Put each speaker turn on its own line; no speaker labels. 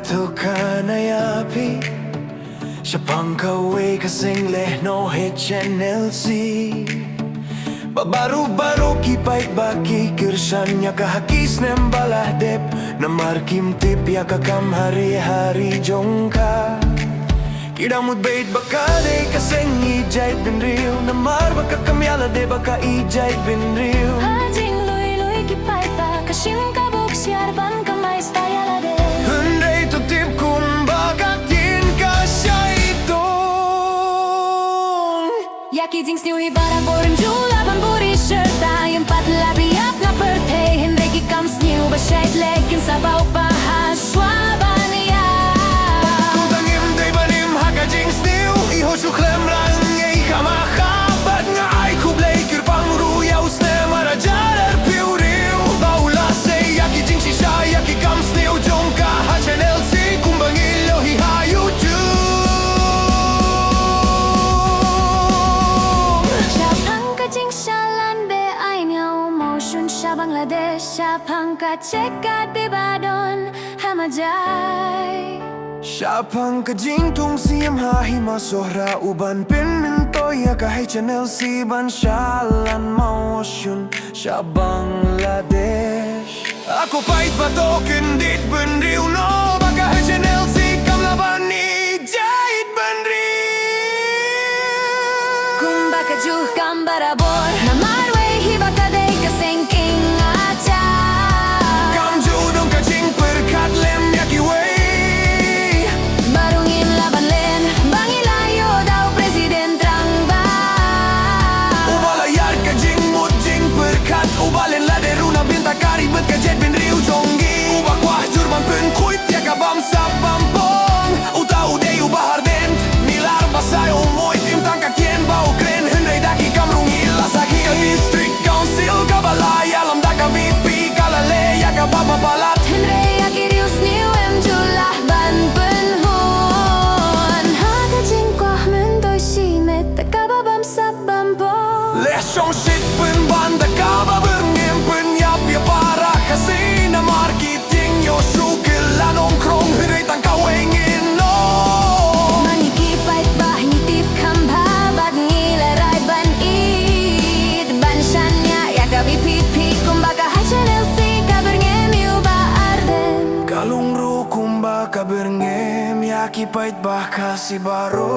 Tukanayapi siya pangkawi kasing lehno HNLC Babaru-baru kipait baki kirsan niya kahakis nem baladep na markim tip ya kakam hari-hari jongka Kidamut bait baka de kasing ijait binriw na mar baka kamyala de baka ijait binriw
Hajing luy-luy kipait ba kasim kabuk siar ban kamay stayala de Iaki sniew hi barabor ymju laban buhrieh shirta Yung patlabiap na buhrieh Hindi kikam sniew Basyait lekin sa bawpa haswaban niya
Kung tangim day banim hakajing sniew Iho suklem lang ngay kamakabat nga ay kublay kirpang ruyaw sne marajar piuriw Baula say iaki shisha iaki kam sniew jongka HNLC kumbang ilo hihayu
Bangladesh siapang kacekat di badon hamajay
Siapang kajing tung siyam hahi masohra uban pinminto ya ka HNLC ban syalan maosyun siya Bangladesh Ako pait bato kendit benriw no baka HNLC kam laban ni jahit benriw
Kung baka juh kam barabor na marway hibaka day kasing
Balat
Henry iaki sniew ymju ban penhon Hakajing kwah mendoy simet takababam sabampon
Leshong shit pen banda kaba bengem pen yap ya para kasina marketing yo shukela nong krong hurei tang kawengin no
Manikipait bah ngitip kamba bag ngilaray ban id ban shanya yaka VPP kumbaga HNLC
Kalungru kumba kaberngem yaki pait bah kasi baro